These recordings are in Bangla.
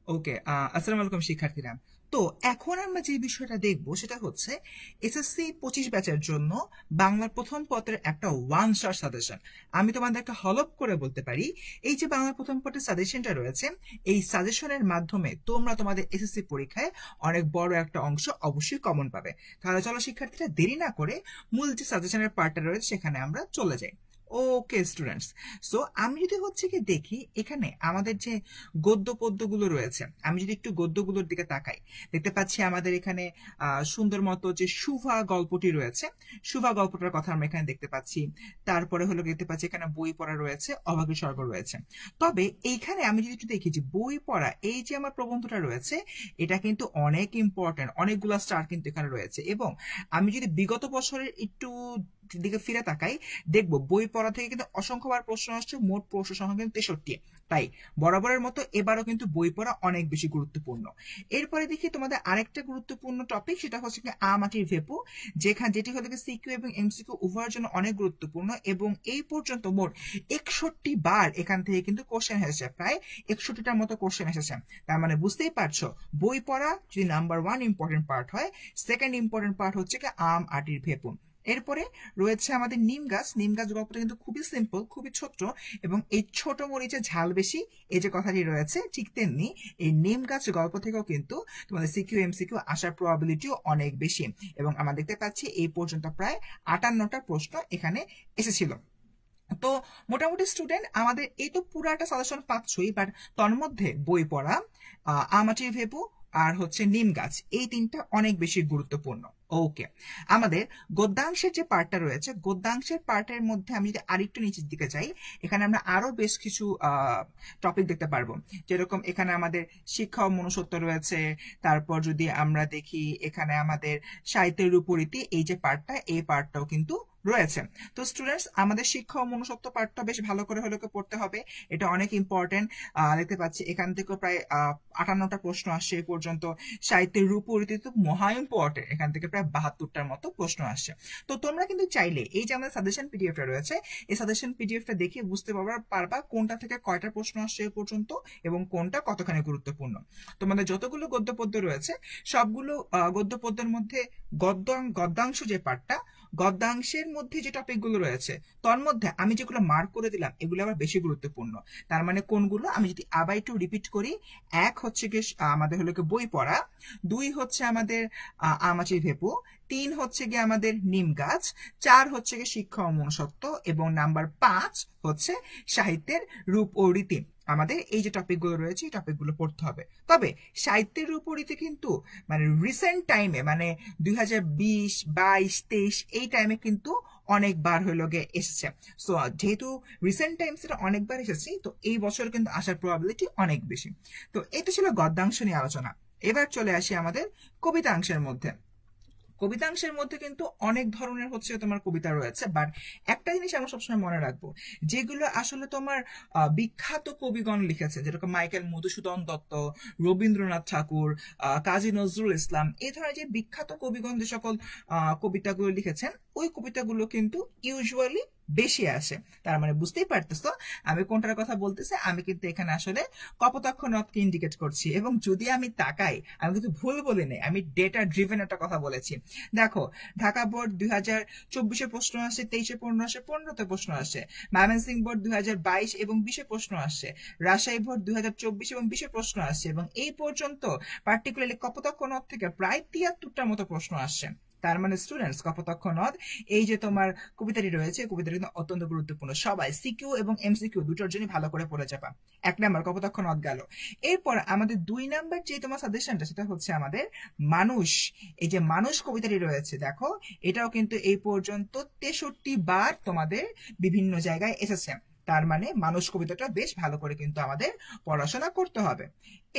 ওকে, আসসালামু আলাইকুম শিক্ষার্থীরা। তো এখন আমরা যে বিষয়টা দেখব সেটা হচ্ছে এসএসসি 25 ব্যাচের জন্য বাংলার প্রথম পত্রের একটা ওয়ান শট সাজেশন। আমি তোমাদেরকে হলপ করে বলতে পারি, এই যে বাংলার প্রথম পত্রের সাজেশনটা রয়েছে, এই সাজেশনের মাধ্যমে তোমরা তোমাদের এসএসসি পরীক্ষায় অনেক বড় একটা অংশ অবশ্যই কমন পাবে। তাহলে চলো শিক্ষার্থীরা দেরি না করে মূল যে সাজেশনের পার্টটা রয়েছে সেখানে আমরা চলে যাই। ওকে স্টুডেন্টস, সো আমি যদি হচ্ছে কি দেখি এখানে আমাদের যে গদ্য পদ্যগুলো রয়েছে, আমি যদি একটু গদ্যগুলোর দিকে তাকাই, দেখতে পাচ্ছি আমাদের এখানে সুন্দর মতো যে সুভা গল্পটি রয়েছে, সুভা গল্পটার কথা আমরা এখানে দেখতে পাচ্ছি। তারপরে হলো দেখতে পাচ্ছি এখানে বই পড়া রয়েছে, অভাগী স্বর্গ রয়েছে। তবে এইখানে আমি যদি একটু দেখি যে বই পড়া, এই যে আমার প্রবন্ধটা রয়েছে, এটা কিন্তু অনেক ইম্পর্টেন্ট, অনেকগুলা স্টার কিন্তু এখানে রয়েছে। এবং আমি যদি বিগত বছরের একটু দিকে ফিরে তাকাই, দেখবো বই পড়া থেকে কিন্তু অসংখ্যবার প্রশ্ন আসছে, মোট প্রশ্ন সংখ্যা কিন্তু 63। তাই বরাবরের মতো এবারও কিন্তু বই পড়া অনেক বেশি গুরুত্বপূর্ণ। এরপরে দেখি তোমাদের আরেকটা গুরুত্বপূর্ণ টপিক, সেটা হচ্ছে মাটির ভেপু, যেটি হলো সিকিউ এবং এমসিকিউ উভয়ের জন্য অনেক গুরুত্বপূর্ণ। এবং এই পর্যন্ত মোট 61 বার এখান থেকে কিন্তু কোশ্চেন এসেছে, প্রায় 61টার মতো কোশ্চেন এসেছে। তার মানে বুঝতেই পারছো, বই পড়া যদি নাম্বার 1 ইম্পর্টেন্ট পার্ট হয়, সেকেন্ড ইম্পর্টেন্ট পার্ট হচ্ছে আটির ভেপু। এরপরে রয়েছে আমাদের নিম গাছ। নিম গাছ গল্পটা কিন্তু খুবই সিম্পল, খুবই ছোট্ট, এবং এই ছোট মরিচে ঝাল বেশি, এই যে কথাটি রয়েছে, ঠিক তেমনি এই নিম গাছ গল্প থেকেও কিন্তু তোমাদের সিকিউ এমসিকিউ আসার প্রবাবিলিটিও অনেক বেশি। এবং আমরা দেখতে পাচ্ছি এই পর্যন্ত প্রায় 58টা প্রশ্ন এখানে এসেছিল। তো মোটামুটি স্টুডেন্ট আমাদের এই তো পুরাটা সাজেশন পাচ্ছই, বাট তন্মধ্যে বই পড়া, আমাটির ভেপু আর হচ্ছে নিম গাছ, এই তিনটা অনেক বেশি গুরুত্বপূর্ণ। ওকে, আমাদের গদ্যাংশের যে পার্টটা রয়েছে, গদ্যাংশের পার্টের মধ্যে আমি যদি আরেকটু নিচের দিকে যাই, এখানে আমরা আরো বেশ কিছু টপিক দেখতে পারবো। যেরকম এখানে আমাদের শিক্ষা ও মনুষ্যত্ব রয়েছে। তারপর যদি আমরা দেখি এখানে আমাদের সাহিত্যের রূপরীতি, এই যে পার্টটা, এই পার্টটাও কিন্তু রয়েছে। তো স্টুডেন্টস, আমাদের শিক্ষা ও মনুষ্যত্ব পার্টটা বেশ ভালো করে হলে পড়তে হবে, এটা অনেক ইম্পর্টেন্ট। দেখতে পাচ্ছি এখান থেকে প্রায় 58টা প্রশ্ন আসছে এই পর্যন্ত। সাহিত্যের রূপরীতি তো মহা ইম্পর্টেন্ট, এখান থেকে প্রায় 72টার মতো প্রশ্ন আসছে। তো তোমরা কিন্তু চাইলে এই যে আমাদের সাজেশন পিডিএফটা রয়েছে, এই সাজেশন পিডিএফটা দেখে বুঝতে পারবা কোনটা থেকে কয়টা প্রশ্ন আসছে এই পর্যন্ত এবং কোনটা কতখানি গুরুত্বপূর্ণ। তোমাদের যতগুলো গদ্য পদ্য রয়েছে, সবগুলো গদ্য পদ্যের মধ্যে গদ্যাংশ যে পার্টটা, গদ্যাংশের মধ্যে যে টপিকগুলো রয়েছে, তার মধ্যে আমি যেগুলো মার্ক করে দিলাম এগুলো আবার বেশি গুরুত্বপূর্ণ। তার মানে কোনগুলো, আমি যদি আবার একটু রিপিট করি, এক হচ্ছে গিয়ে আমাদের হলো বই পড়া, দুই হচ্ছে আমাদের আমাচির ভেপু, তিন হচ্ছে গিয়ে আমাদের নিম গাছ, চার হচ্ছে গিয়ে শিক্ষা ও মনুষ্যত্ব, এবং নাম্বার 5 হচ্ছে সাহিত্যের রূপ ও রীতি। আমাদের এই যে টপিকগুলো রয়েছে, এই টপিকগুলো পড়তে হবে। তবে সাহিত্যের রূপ ও রীতি কিন্তু মানে রিসেন্ট টাইমে, মানে 2020, 22, 23 এই টাইমে কিন্তু অনেকবার হইলো গিয়ে এসেছে। সো যেহেতু রিসেন্ট টাইমস এটা অনেকবার এসেছে, তো এই বছর কিন্তু আসার প্রবাবিলিটি অনেক বেশি। তো এটা ছিল গদ্যাংশ নিয়ে আলোচনা। এবার চলে আসি আমাদের কবিতাংশের মধ্যে। কবিতাংশের মধ্যে কিন্তু অনেক ধরনের হচ্ছে তোমার কবিতা রয়েছে, বাট একটা জিনিস আমরা সবসময় মনে রাখবো, যেগুলো আসলে তোমার বিখ্যাত কবিগণ লিখেছে, যেরকম মাইকেল মধুসূদন দত্ত, রবীন্দ্রনাথ ঠাকুর, কাজী নজরুল ইসলাম, এই ধরনের যে বিখ্যাত কবিগণ যে সকল কবিতাগুলো লিখেছেন, ওই কবিতাগুলো কিন্তু ইউজুয়ালি বেশি আসে। তার মানে বুঝতেই পারতেছো আমি কোনটার কথা বলতেছি। আমি কিন্তু এখানে আসলে কপোতাক্ষ নদকে ইন্ডিকেট করছি, এবং যদি আমি তাকাই, আমি কিন্তু ভুল বলিনি, আমি ডেটা ড্রিভেন একটা কথা বলেছি। দেখো, ঢাকা বোর্ড 2024-এ প্রশ্ন আসে, 23-এ প্রশ্ন আসে, 15-তে প্রশ্ন আসে। ময়মনসিংহ বোর্ড 2022 এবং 20-এ প্রশ্ন আসছে। রাজশাহী বোর্ড 2024 এবং 20-এ প্রশ্ন আসছে। এবং এই পর্যন্ত পার্টিকুলারলি কপোতাক্ষ নদ থেকে প্রায় 73টার মতো প্রশ্ন আসছে। তার মানে স্টুডেন্টস, কপোতাক্ষ নদ, এই যে তোমার কবিতাটি রয়েছে, কবিতাটি কিন্তু অত্যন্ত গুরুত্বপূর্ণ। সবাই সিকিউ এবং এমসিকিউ দুটোর জন্য ভালো করে পড়ে যাবা। 1 নাম্বার কপোতাক্ষ নদ গেল। এরপর আমাদের 2 নাম্বার যে তোমার সাজেশনটা, সেটা হচ্ছে আমাদের মানুষ। এই যে মানুষ কবিতাটি রয়েছে, দেখো এটাও কিন্তু এই পর্যন্ত 63 বার তোমাদের বিভিন্ন জায়গায় এসেছে। তার মানে মানুষ কবিতাটা বেশ ভালো করে কিন্তু আমাদের পড়াশোনা করতে হবে।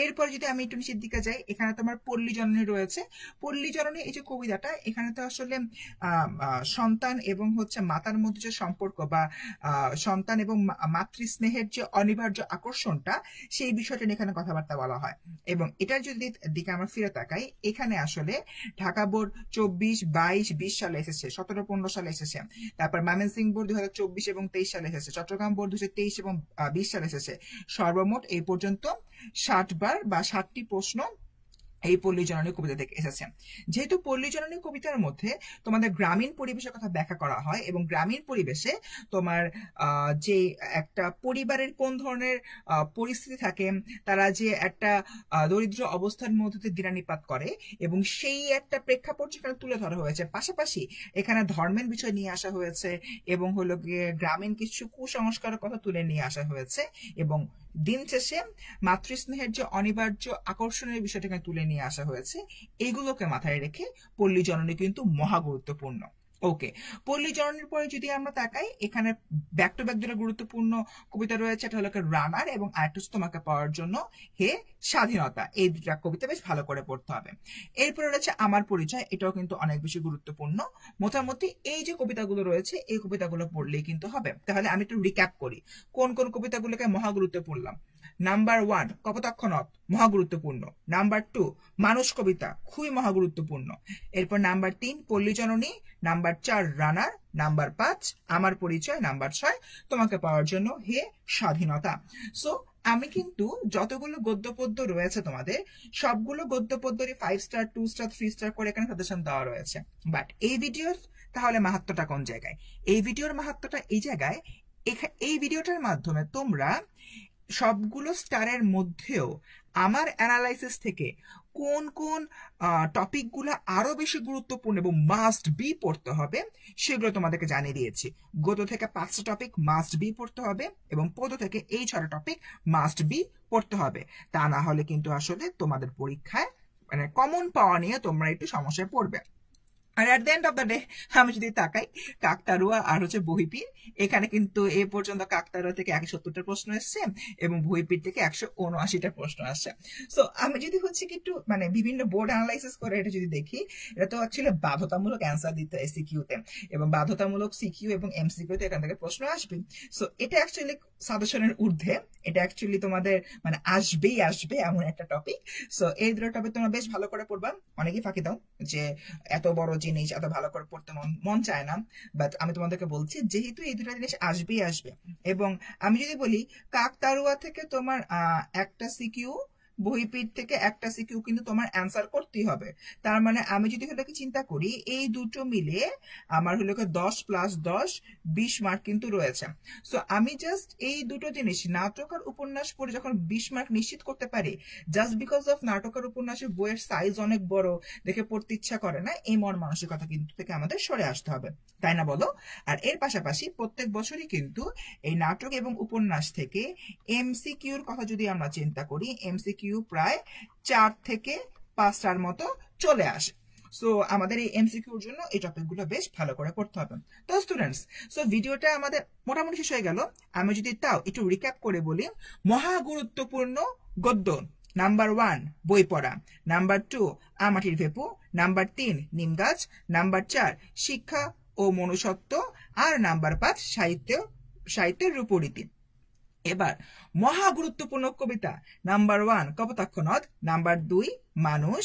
এরপর যদি আমি একটু নিচের দিকে যাই, এখানে তোমার পল্লী জননী রয়েছে। পল্লী জননী এই যে কবিতাটা, এখানে তো আসলে সন্তান এবং হচ্ছে মাতার মধ্যে যে সম্পর্ক, বা সন্তান এবং মাতৃস্নেহের যে অনিবার্য আকর্ষণটা, সেই বিষয়টা নিয়ে এখানে কথাবার্তা বলা হয়। এবং এটার যদি দিকে আমরা ফিরে তাকাই, এখানে আসলে ঢাকা বোর্ড 24, 22, 20 সালে এসেছে, 17, 15 সালে এসেছে। তারপর ময়মনসিংহ বোর্ড 2024 এবং 23 সালে এসেছে। চট্টগ্রাম বোর্ড 2023 এবং 20 সালে এসেছে। সর্বমোট এই পর্যন্ত 60 বার বা 60টি প্রশ্ন এই পল্লী জননী কবিতা থেকে এসেছে। যেহেতু পল্লী জননী কবিতার মধ্যে তোমাদের গ্রামীণ পরিবেশের কথা ব্যাখ্যা করা হয় এবং গ্রামীণ পরিবেশে তোমার যে একটা পরিবারের কোন ধরনের পরিস্থিতি থাকে, তারা যে একটা দরিদ্র অবস্থার মধ্যে দিনানিপাত করে এবং সেই একটা প্রেক্ষাপট সেখানে তুলে ধরা হয়েছে। পাশাপাশি এখানে ধর্মের বিষয় নিয়ে আসা হয়েছে এবং হলো গিয়ে গ্রামীণ কিছু কুসংস্কারের কথা তুলে নিয়ে আসা হয়েছে এবং দিন শেষে মাতৃস্নেহের যে অনিবার্য আকর্ষণের বিষয়টাকে তুলে নিয়ে আসা হয়েছে। এগুলোকে মাথায় রেখে পল্লী জননী কিন্তু মহা গুরুত্বপূর্ণ। ওকে, পল্লী জননীর পরে যদি আমরা তাকাই, এখানে ব্যাক টু ব্যাক দুটো গুরুত্বপূর্ণ কবিতা রয়েছে। এটা হলো রানার এবং আরেকটা তোমাকে পাওয়ার জন্য হে স্বাধীনতা। এই দুটা কবিতা বেশ ভালো করে পড়তে হবে। এরপরে রয়েছে আমার পরিচয়, এটাও কিন্তু অনেক বেশি গুরুত্বপূর্ণ। মোটামুটি এই যে কবিতাগুলো রয়েছে এই কবিতাগুলো পড়লেই কিন্তু হবে। তাহলে আমি একটু রিক্যাপ করি কোন কোন কবিতাগুলোকে মহা গুরুত্ব পড়লাম। নাম্বার 1 কপোতাক্ষ নদ, মহা গুরুত্বপূর্ণ। নাম্বার 2 মানুষ কবিতা, খুবই মহা গুরুত্বপূর্ণ। এরপর নাম্বার 3 পল্লী জননী, নাম্বার 4 রানার, নাম্বার 5 আমার পরিচয়, নাম্বার 6 তোমাকে পাওয়ার জন্য হে স্বাধীনতা। সো আমি কিন্তু যতগুলো গদ্য পদ্য রয়েছে তোমাদের সবগুলো গদ্য পদ্যরই 5 স্টার 2 স্টার 3 স্টার করে এখানে সাজেশন দেওয়া রয়েছে। বাট এই ভিডিওর তাহলে মাহাত্ম্যটা কোন জায়গায়? এই ভিডিওর মাহাত্ম্যটা এই জায়গায়, এই ভিডিওটার মাধ্যমে তোমরা সবগুলো স্টারের মধ্যেও আমার অ্যানালাইসিস থেকে কোন কোন টপিকগুলো আরো বেশি গুরুত্বপূর্ণ এবং মাস্ট বি পড়তে হবে সেগুলো তোমাদেরকে জানিয়ে দিয়েছি। গদ্য থেকে 5টা টপিক মাস্ট বি পড়তে হবে এবং পদ্য থেকে এই 6টা টপিক মাস্ট বি পড়তে হবে। তা না হলে কিন্তু আসলে তোমাদের পরীক্ষায় মানে কমন পাওয়া নিয়ে তোমরা একটু সমস্যায় পড়বে। আর at the end of the day আমি যদি তাকাই কাকতাড়ুয়া আর হচ্ছে বহিপীর, এখানে কিন্তু এ পর্যন্ত কাকতাড়ুয়া থেকে 170টা প্রশ্ন এসছে এবং বহিপীর থেকে 179টা প্রশ্ন আসছে। সো আমি যদি হচ্ছে কি একটু মানে বিভিন্ন বোর্ড অ্যানালাইসিস করে এটা যদি দেখি, এটা তো অ্যাকচুয়ালি বাধ্যতামূলক অ্যান্সার দিতে হয় সিকিউতে এবং বাধ্যতামূলক সিকিউ এবং এমসিকিউতে এখান থেকে প্রশ্ন আসবে। সো এটা অ্যাকচুয়ালি সাজেশনের ঊর্ধ্বে, এটা অ্যাকচুয়ালি তোমাদের মানে আসবেই আসবে এমন একটা টপিক। সো এই দুটো টপিক তোমরা বেশ ভালো করে পড়বা। অনেকেই ফাঁকি দাও যে এত বড় জিনিস এত ভালো করে পড়তে মন চায় না, বাট আমি তোমাদেরকে বলছি যেহেতু এই দুটো জিনিস আসবেই আসবে। এবং আমি যদি বলি কাকতাড়ুয়া থেকে তোমার একটা সিকিউ, বহিপীঠ থেকে একটা সিকিউ কিন্তু তোমার অ্যান্সার করতেই হবে। তার মানে আমি যদি হলো কি চিন্তা করি এই দুটো মিলে আমার হলো 10 + 10 20 মার্ক কিন্তু রয়েছে। সো আমি জাস্ট এই দুটো জিনিস নাটক আর উপন্যাস পড়ে যখন 20 মার্ক নিশ্চিত করতে পারি, জাস্ট বিকজ অফ নাটক আর উপন্যাসের বইয়ের সাইজ অনেক বড় দেখে পড়তে ইচ্ছা করে না, এই মন মানসিকতা কিন্তু থেকে আমাদের সরে আসতে হবে, তাই না বলো? আর এর পাশাপাশি প্রত্যেক বছরই কিন্তু এই নাটক এবং উপন্যাস থেকে এমসিকিউর কথা যদি আমরা চিন্তা করি, এমসিকিউ প্রায় 4 থেকে 5টার মতো চলে আসে। সো আমাদের এই এমসিকিউর জন্য এই টপিকগুলো বেশ ভালো করে পড়তে হবে। তো স্টুডেন্টস, সো ভিডিওটা আমাদের মোটামুটি শেষ হয়ে গেল। আমি যদি তাও একটু রিক্যাপ করে বলি, মহা গুরুত্বপূর্ণ গদ্য নাম্বার 1 বই পড়া, নাম্বার 2 আমাটির ভেপু, নাম্বার 3 নিম গাছ, নাম্বার 4 শিক্ষা ও মনুষ্যত্ব, আর নাম্বার 5 সাহিত্যের রূপরীতি। এবার মহা গুরুত্বপূর্ণ কবিতা নাম্বার 1 কপোতাক্ষ নদ, নাম্বার 2 মানুষ,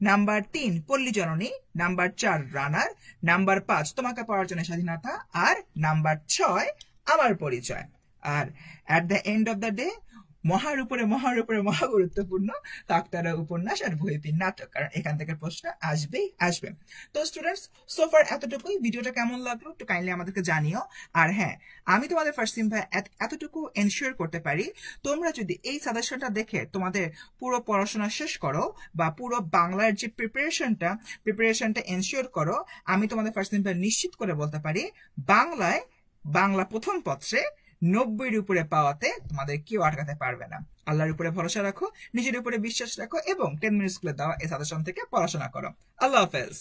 নাম্বার 3 পল্লী জননী, নাম্বার 4 রানার, নাম্বার 5 তোমাকে পাওয়ার জন্য স্বাধীনতা, আর নাম্বার 6 আমার পরিচয়। আর at the end of the day মহার উপরে মহা গুরুত্বপূর্ণ কাকতাড়ুয়া উপন্যাস আর বহিপীর নাটক, কারণ এখান থেকে প্রশ্ন আসবেই আসবে। তো স্টুডেন্টস, সোফার এতটুকুই। ভিডিওটা কেমন লাগলো একটু কাইন্ডলি আমাদেরকে জানিও। আর হ্যাঁ, আমি তোমাদের ফারসিম ভাই এতটুকু এনশিওর করতে পারি, তোমরা যদি এই সাজেশনটা দেখে তোমাদের পুরো পড়াশোনা শেষ করো বা পুরো বাংলার যে প্রিপারেশনটা এনশিওর করো, আমি তোমাদের ফারসিম ভাই নিশ্চিত করে বলতে পারি বাংলা প্রথম পত্রে 90-এর উপরে পাওয়াতে তোমাদের কেউ আটকাতে পারবে না। আল্লাহর উপরে ভরসা রাখো, নিজের উপরে বিশ্বাস রাখো এবং 10 মিনিট স্কুলে দেওয়া এই সাজেশন থেকে পড়াশোনা করো। আল্লাহ হাফেজ।